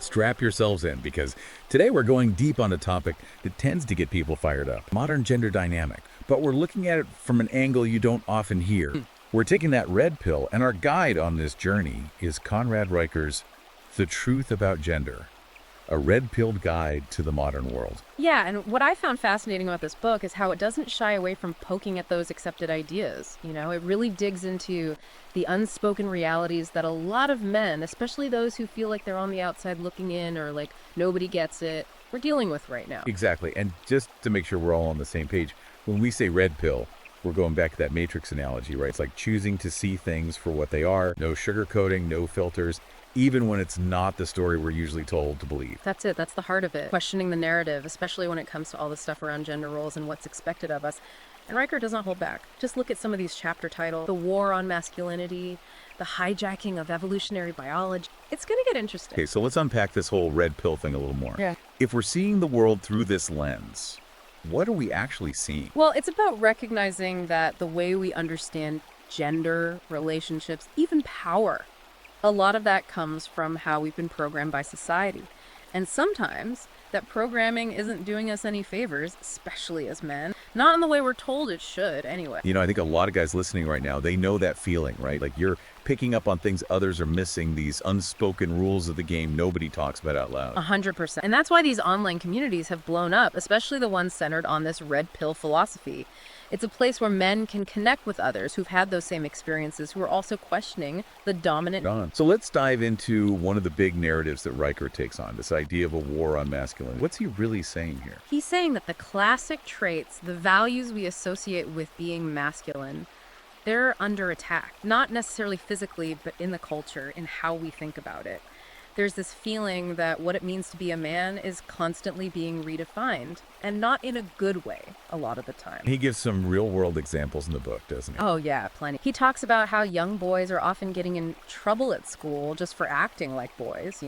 strap yourselves in because today we're going deep on a topic that tends to get people fired up. Modern gender dynamic, but we're looking at it from an angle you don't often hear. We're taking that red pill, and our guide on this journey is Conrad Reicher's The Truth About Gender, a red-pilled guide to the modern world. Yeah, and what I found fascinating about this book is how it doesn't shy away from poking at those accepted ideas. It really digs into the unspoken realities that a lot of men, especially those who feel like they're on the outside looking in or like nobody gets it, we're dealing with right now. Exactly, and just to make sure we're all on the same page, when we say red pill, we're going back to that Matrix analogy, right? It's like choosing to see things for what they are, no sugarcoating, no filters, even when it's not the story we're usually told to believe. That's it. That's the heart of it. Questioning the narrative, especially when it comes to all the stuff around gender roles and what's expected of us. And Riker doesn't hold back. Just look at some of these chapter titles. The war on masculinity, the hijacking of evolutionary biology. It's going to get interesting. Okay, so let's unpack this whole red pill thing a little more. Yeah. If we're seeing the world through this lens, what are we actually seeing? Well, it's about recognizing that the way we understand gender, relationships, even power, a lot of that comes from how we've been programmed by society. And sometimes that programming isn't doing us any favors, especially as men. Not in the way we're told it should, anyway. I think a lot of guys listening right now, they know that feeling, right? Like you're picking up on things others are missing, these unspoken rules of the game nobody talks about out loud. 100%. And that's why these online communities have blown up, especially the ones centered on this red pill philosophy. It's a place where men can connect with others who've had those same experiences, who are also questioning the dominant. So let's dive into one of the big narratives that Riker takes on, this idea of a war on masculinity. What's he really saying here? He's saying that the classic traits, the values we associate with being masculine, they're under attack. Not necessarily physically, but in the culture, in how we think about it. There's this feeling that what it means to be a man is constantly being redefined, and not in a good way a lot of the time. He gives some real-world examples in the book, doesn't he? Oh yeah, plenty. He talks about how young boys are often getting in trouble at school just for acting like boys,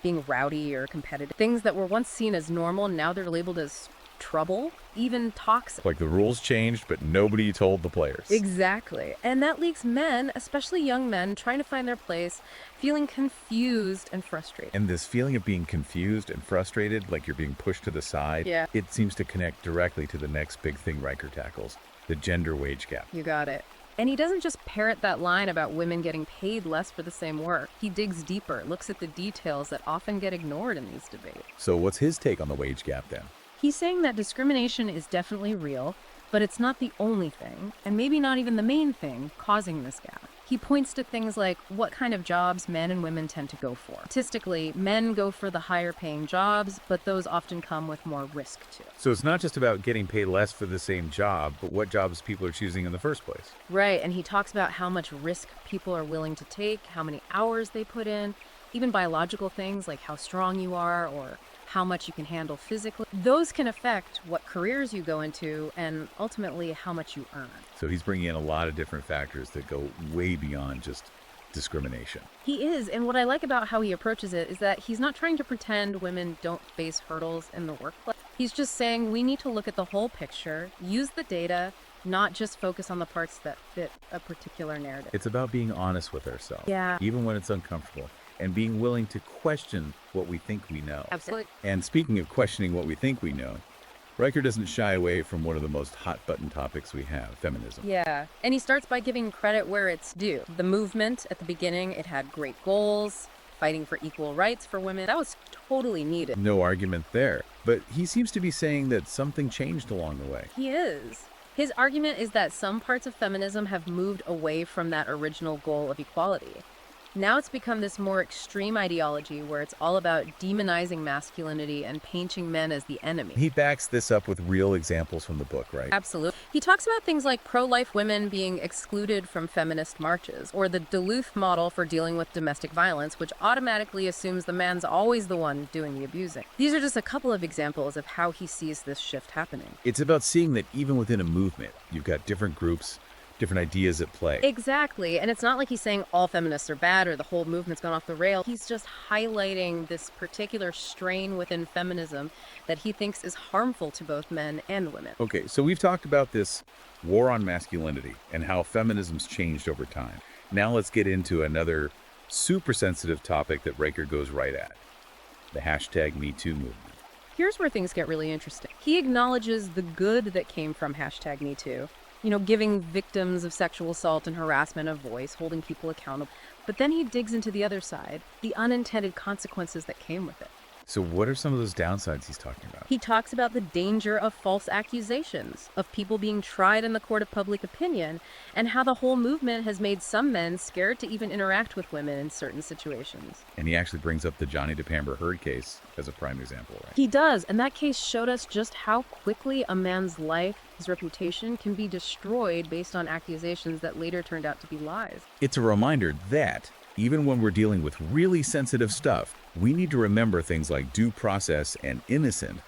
being rowdy or competitive. Things that were once seen as normal, now they're labeled as trouble, even toxic. Like the rules changed, but nobody told the players. Exactly. And that leaves men, especially young men, trying to find their place, feeling confused and frustrated. And this feeling of being confused and frustrated, like you're being pushed to the side, it seems to connect directly to the next big thing Riker tackles, the gender wage gap. You got it. And he doesn't just parrot that line about women getting paid less for the same work. He digs deeper, looks at the details that often get ignored in these debates. So what's his take on the wage gap then? He's saying that discrimination is definitely real, but it's not the only thing, and maybe not even the main thing, causing this gap. He points to things like what kind of jobs men and women tend to go for. Statistically, men go for the higher paying jobs, but those often come with more risk too. So it's not just about getting paid less for the same job, but what jobs people are choosing in the first place. Right, and he talks about how much risk people are willing to take, how many hours they put in, even biological things like how strong you are or how much you can handle physically. Those can affect what careers you go into and ultimately how much you earn. So he's bringing in a lot of different factors that go way beyond just discrimination. He is, and what I like about how he approaches it is that he's not trying to pretend women don't face hurdles in the workplace. He's just saying we need to look at the whole picture, use the data, not just focus on the parts that fit a particular narrative. It's about being honest with ourselves, even when it's uncomfortable, and being willing to question what we think we know. Absolutely. And speaking of questioning what we think we know, Riker doesn't shy away from one of the most hot-button topics we have, feminism. Yeah, and he starts by giving credit where it's due. The movement, at the beginning, it had great goals, fighting for equal rights for women. That was totally needed. No argument there. But he seems to be saying that something changed along the way. He is. His argument is that some parts of feminism have moved away from that original goal of equality. Now it's become this more extreme ideology where it's all about demonizing masculinity and painting men as the enemy. He backs this up with real examples from the book, right? Absolutely. He talks about things like pro-life women being excluded from feminist marches, or the Duluth model for dealing with domestic violence, which automatically assumes the man's always the one doing the abusing. These are just a couple of examples of how he sees this shift happening. It's about seeing that even within a movement, you've got different groups, different ideas at play. Exactly. And it's not like he's saying all feminists are bad or the whole movement's gone off the rail. He's just highlighting this particular strain within feminism that he thinks is harmful to both men and women. Okay, so we've talked about this war on masculinity and how feminism's changed over time. Now let's get into another super sensitive topic that Riker goes right at. the hashtag #MeToo movement. Here's where things get really interesting. He acknowledges the good that came from hashtag #MeToo, giving victims of sexual assault and harassment a voice, holding people accountable. But then he digs into the other side, the unintended consequences that came with it. So what are some of those downsides he's talking about? He talks about the danger of false accusations, of people being tried in the court of public opinion, and how the whole movement has made some men scared to even interact with women in certain situations. And he actually brings up the Johnny Depp Amber Heard case as a prime example, right? He does, and that case showed us just how quickly a man's life, his reputation, can be destroyed based on accusations that later turned out to be lies. It's a reminder that even when we're dealing with really sensitive stuff, we need to remember things like due process and innocent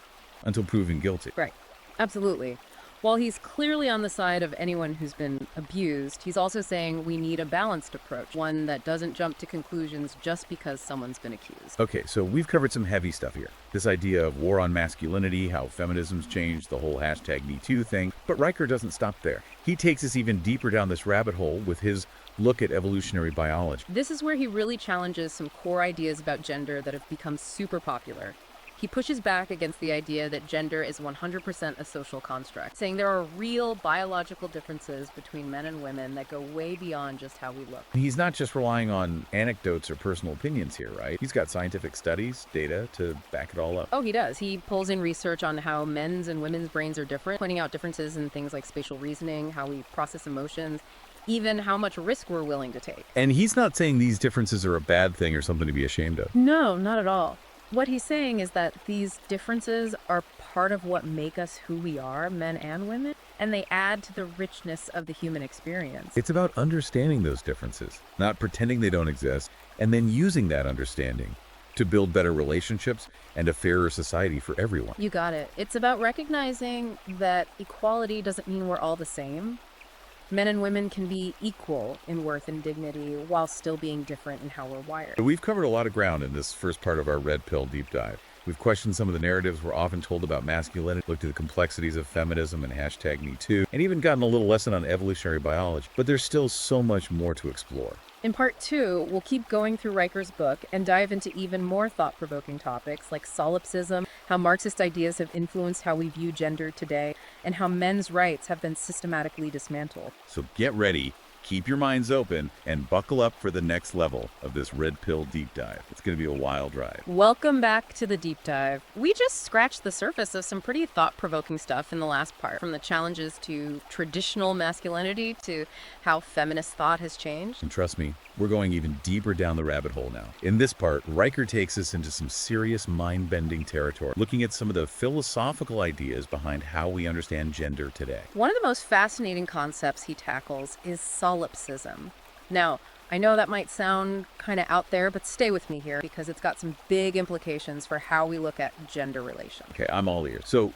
until proven guilty. Right. Absolutely. While he's clearly on the side of anyone who's been abused, he's also saying we need a balanced approach, one that doesn't jump to conclusions just because someone's been accused. Okay, so we've covered some heavy stuff here. This idea of war on masculinity, how feminism's changed, the whole hashtag #MeToo thing. But Riker doesn't stop there. He takes us even deeper down this rabbit hole with his look at evolutionary biology. This is where he really challenges some core ideas about gender that have become super popular. He pushes back against the idea that gender is 100% a social construct, saying there are real biological differences between men and women that go way beyond just how we look. He's not just relying on anecdotes or personal opinions here, right? He's got scientific studies, data to back it all up. Oh, he does. He pulls in research on how men's and women's brains are different, pointing out differences in things like spatial reasoning, how we process emotions, even how much risk we're willing to take. And he's not saying these differences are a bad thing or something to be ashamed of. No, not at all. What he's saying is that these differences are part of what make us who we are, men and women, and they add to the richness of the human experience. It's about understanding those differences, not pretending they don't exist, and then using that understanding to build better relationships and a fairer society for everyone. You got it. It's about recognizing that equality doesn't mean we're all the same. Men and women can be equal in worth and dignity while still being different in how we're wired. We've covered a lot of ground in this first part of our Red Pill deep dive. We've questioned some of the narratives we're often told about masculinity, looked at the complexities of feminism and hashtag #MeToo, and even gotten a little lesson on evolutionary biology. But there's still so much more to explore. In part 2, we'll keep going through Riker's book and dive into even more thought-provoking topics like solipsism, how Marxist ideas have influenced how we view gender today, and how men's rights have been systematically dismantled. So get ready, keep your minds open, and buckle up for the next level of this Red Pill deep dive. It's going to be a wild ride. Welcome back to the deep dive. We just scratched the surface of some pretty thought-provoking stuff in the last part, from the challenges to traditional masculinity to how feminist thought has changed. And trust me, we're going even deeper down the rabbit hole now. In this part, Riker takes us into some serious mind-bending territory, looking at some of the philosophical ideas behind how we understand gender today. One of the most fascinating concepts he tackles is solipsism. Now, I know that might sound kind of out there, but stay with me here because it's got some big implications for how we look at gender relations. Okay, I'm all ears. So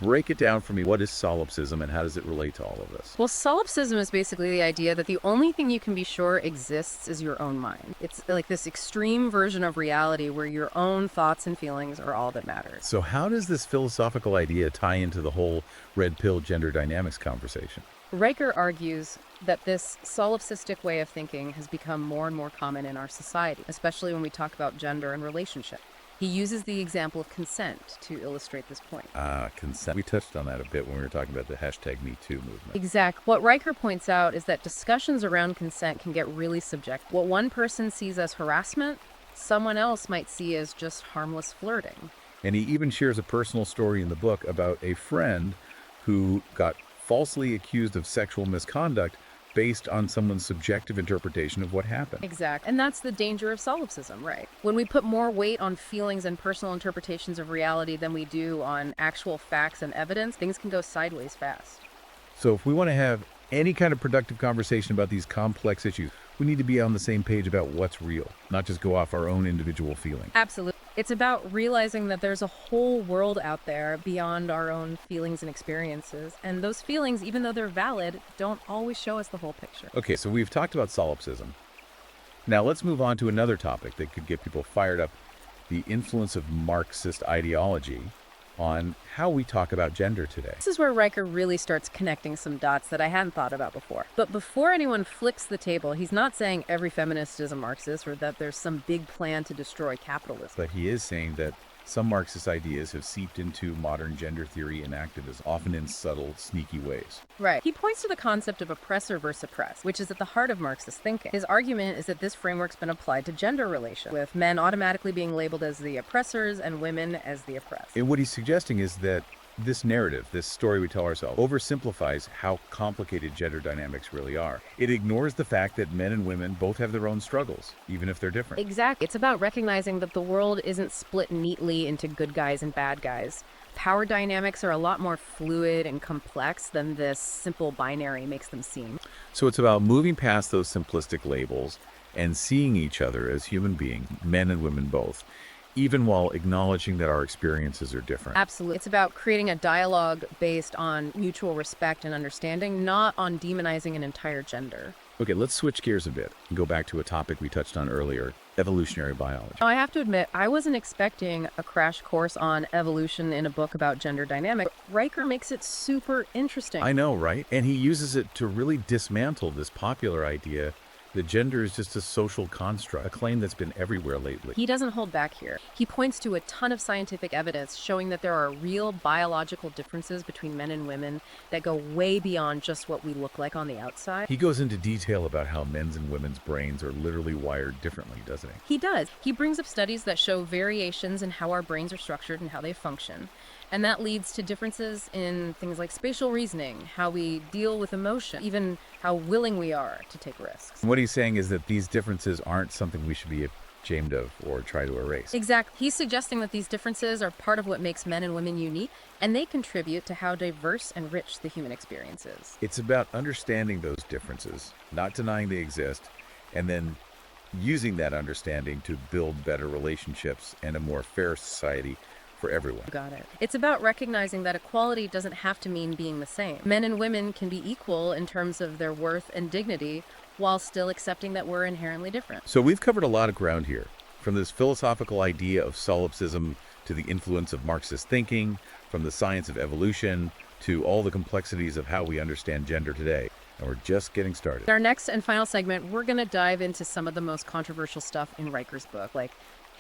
break it down for me. What is solipsism and how does it relate to all of this? Well, solipsism is basically the idea that the only thing you can be sure exists is your own mind. It's like this extreme version of reality where your own thoughts and feelings are all that matters. So how does this philosophical idea tie into the whole red pill gender dynamics conversation? Riker argues that this solipsistic way of thinking has become more and more common in our society, especially when we talk about gender and relationship. He uses the example of consent to illustrate this point. Consent. We touched on that a bit when we were talking about the hashtag #MeToo movement. Exactly. What Riker points out is that discussions around consent can get really subjective. What one person sees as harassment, someone else might see as just harmless flirting. And he even shares a personal story in the book about a friend who got falsely accused of sexual misconduct based on someone's subjective interpretation of what happened. Exactly. And that's the danger of solipsism, right? When we put more weight on feelings and personal interpretations of reality than we do on actual facts and evidence, things can go sideways fast. So if we want to have any kind of productive conversation about these complex issues, we need to be on the same page about what's real, not just go off our own individual feeling. Absolutely. It's about realizing that there's a whole world out there beyond our own feelings and experiences. And those feelings, even though they're valid, don't always show us the whole picture. Okay, so we've talked about solipsism. Now let's move on to another topic that could get people fired up, the influence of Marxist ideology on how we talk about gender today. This is where Riker really starts connecting some dots that I hadn't thought about before. But before anyone flicks the table, he's not saying every feminist is a Marxist or that there's some big plan to destroy capitalism. But he is saying that some Marxist ideas have seeped into modern gender theory and activism, often in subtle, sneaky ways. Right. He points to the concept of oppressor versus oppressed, which is at the heart of Marxist thinking. His argument is that this framework's been applied to gender relations, with men automatically being labeled as the oppressors and women as the oppressed. And what he's suggesting is that this narrative, this story we tell ourselves, oversimplifies how complicated gender dynamics really are. It ignores the fact that men and women both have their own struggles, even if they're different. Exactly. It's about recognizing that the world isn't split neatly into good guys and bad guys. Power dynamics are a lot more fluid and complex than this simple binary makes them seem. So it's about moving past those simplistic labels and seeing each other as human beings, men and women both, even while acknowledging that our experiences are different. Absolutely. It's about creating a dialogue based on mutual respect and understanding, not on demonizing an entire gender. Okay, let's switch gears a bit and go back to a topic we touched on earlier, evolutionary biology. Now, I have to admit, I wasn't expecting a crash course on evolution in a book about gender dynamics. Riker makes it super interesting. I know, right? And he uses it to really dismantle this popular idea that gender is just a social construct, a claim that's been everywhere lately. He doesn't hold back here. He points to a ton of scientific evidence showing that there are real biological differences between men and women that go way beyond just what we look like on the outside. He goes into detail about how men's and women's brains are literally wired differently, doesn't he? He does. He brings up studies that show variations in how our brains are structured and how they function. And that leads to differences in things like spatial reasoning, how we deal with emotion, even how willing we are to take risks. And what he's saying is that these differences aren't something we should be ashamed of or try to erase. Exactly. He's suggesting that these differences are part of what makes men and women unique, and they contribute to how diverse and rich the human experience is. It's about understanding those differences, not denying they exist, and then using that understanding to build better relationships and a more fair society for everyone. Got it. It's about recognizing that equality doesn't have to mean being the same. Men and women can be equal in terms of their worth and dignity while still accepting that we're inherently different. So we've covered a lot of ground here, from this philosophical idea of solipsism to the influence of Marxist thinking, from the science of evolution to all the complexities of how we understand gender today. And we're just getting started. In our next and final segment, we're going to dive into some of the most controversial stuff in Riker's book, like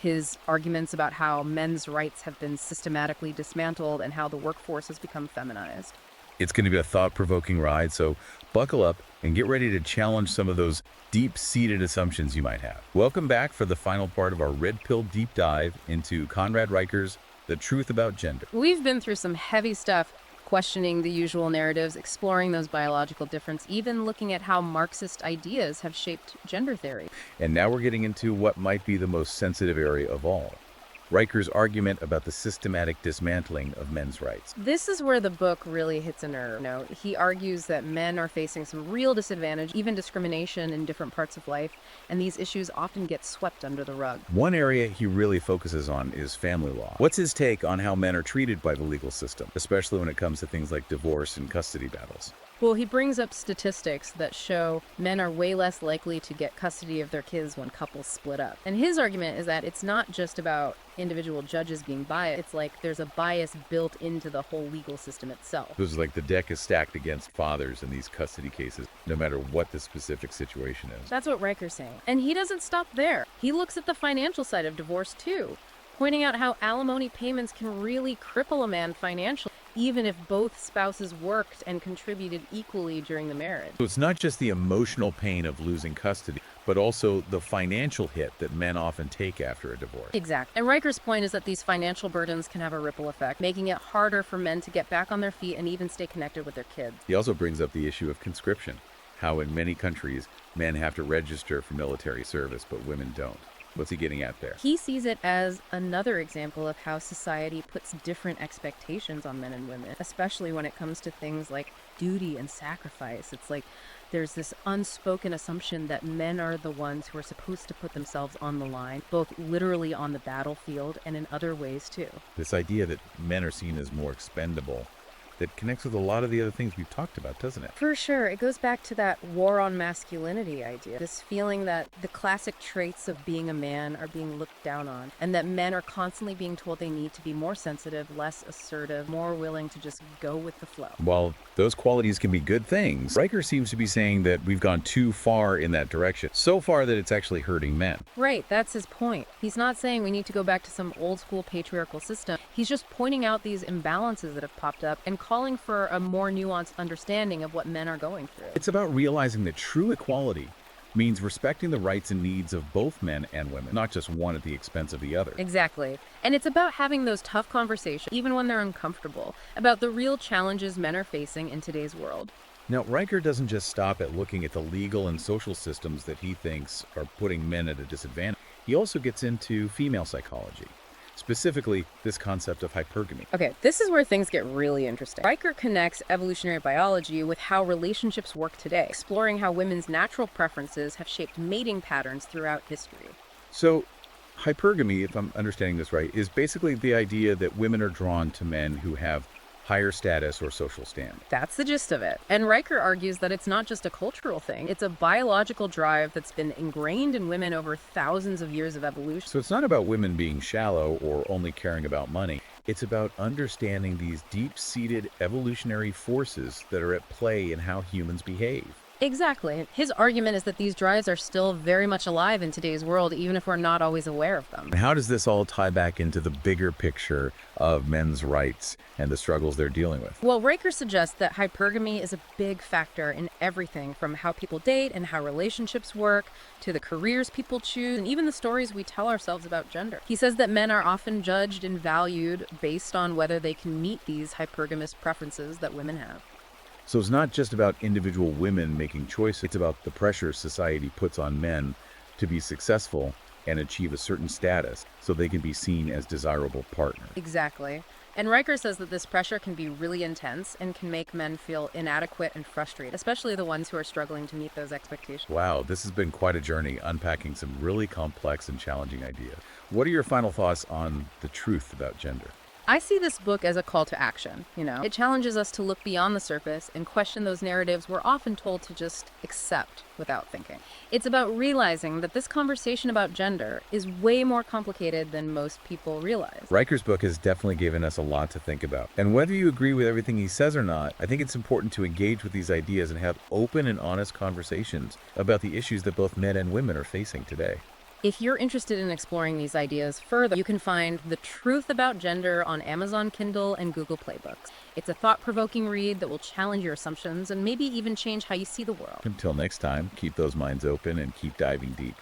his arguments about how men's rights have been systematically dismantled and how the workforce has become feminized. It's going to be a thought-provoking ride, so buckle up and get ready to challenge some of those deep-seated assumptions you might have. Welcome back for the final part of our Red Pill deep dive into Conrad Riker's The Truth About Gender. We've been through some heavy stuff, questioning the usual narratives, exploring those biological differences, even looking at how Marxist ideas have shaped gender theory. And now we're getting into what might be the most sensitive area of all, Riker's argument about the systematic dismantling of men's rights. This is where the book really hits a nerve. He argues that men are facing some real disadvantage, even discrimination in different parts of life, and these issues often get swept under the rug. One area he really focuses on is family law. What's his take on how men are treated by the legal system, especially when it comes to things like divorce and custody battles? Well, he brings up statistics that show men are way less likely to get custody of their kids when couples split up. And his argument is that it's not just about individual judges being biased. It's like there's a bias built into the whole legal system itself. It was like the deck is stacked against fathers in these custody cases, no matter what the specific situation is. That's what Riker's saying. And he doesn't stop there. He looks at the financial side of divorce too, pointing out how alimony payments can really cripple a man financially, even if both spouses worked and contributed equally during the marriage. So it's not just the emotional pain of losing custody, but also the financial hit that men often take after a divorce. Exactly. And Riker's point is that these financial burdens can have a ripple effect, making it harder for men to get back on their feet and even stay connected with their kids. He also brings up the issue of conscription, how in many countries men have to register for military service, but women don't. What's he getting at there? He sees it as another example of how society puts different expectations on men and women, especially when it comes to things like duty and sacrifice. It's like there's this unspoken assumption that men are the ones who are supposed to put themselves on the line, both literally on the battlefield and in other ways too. This idea that men are seen as more expendable that connects with a lot of the other things we've talked about, doesn't it? For sure. It goes back to that war on masculinity idea. This feeling that the classic traits of being a man are being looked down on, and that men are constantly being told they need to be more sensitive, less assertive, more willing to just go with the flow. While those qualities can be good things, Riker seems to be saying that we've gone too far in that direction, so far that it's actually hurting men. Right, that's his point. He's not saying we need to go back to some old school patriarchal system. He's just pointing out these imbalances that have popped up and calling for a more nuanced understanding of what men are going through. It's about realizing that true equality means respecting the rights and needs of both men and women, not just one at the expense of the other. Exactly. And it's about having those tough conversations, even when they're uncomfortable, about the real challenges men are facing in today's world. Now, Riker doesn't just stop at looking at the legal and social systems that he thinks are putting men at a disadvantage. He also gets into female psychology, specifically this concept of hypergamy. Okay, this is where things get really interesting. Riker connects evolutionary biology with how relationships work today, exploring how women's natural preferences have shaped mating patterns throughout history. So, hypergamy, if I'm understanding this right, is basically the idea that women are drawn to men who have higher status or social stand. That's the gist of it. And Riker argues that it's not just a cultural thing, it's a biological drive that's been ingrained in women over thousands of years of evolution. So it's not about women being shallow or only caring about money. It's about understanding these deep-seated evolutionary forces that are at play in how humans behave. Exactly. His argument is that these drives are still very much alive in today's world, even if we're not always aware of them. And how does this all tie back into the bigger picture of men's rights and the struggles they're dealing with? Well, Riker suggests that hypergamy is a big factor in everything from how people date and how relationships work, to the careers people choose, and even the stories we tell ourselves about gender. He says that men are often judged and valued based on whether they can meet these hypergamous preferences that women have. So it's not just about individual women making choices, it's about the pressure society puts on men to be successful and achieve a certain status so they can be seen as desirable partners. Exactly. And Riker says that this pressure can be really intense and can make men feel inadequate and frustrated, especially the ones who are struggling to meet those expectations. Wow, this has been quite a journey unpacking some really complex and challenging ideas. What are your final thoughts on the truth about gender? I see this book as a call to action, It challenges us to look beyond the surface and question those narratives we're often told to just accept without thinking. It's about realizing that this conversation about gender is way more complicated than most people realize. Riker's book has definitely given us a lot to think about. And whether you agree with everything he says or not, I think it's important to engage with these ideas and have open and honest conversations about the issues that both men and women are facing today. If you're interested in exploring these ideas further, you can find The Truth About Gender on Amazon Kindle and Google Play Books. It's a thought-provoking read that will challenge your assumptions and maybe even change how you see the world. Until next time, keep those minds open and keep diving deep.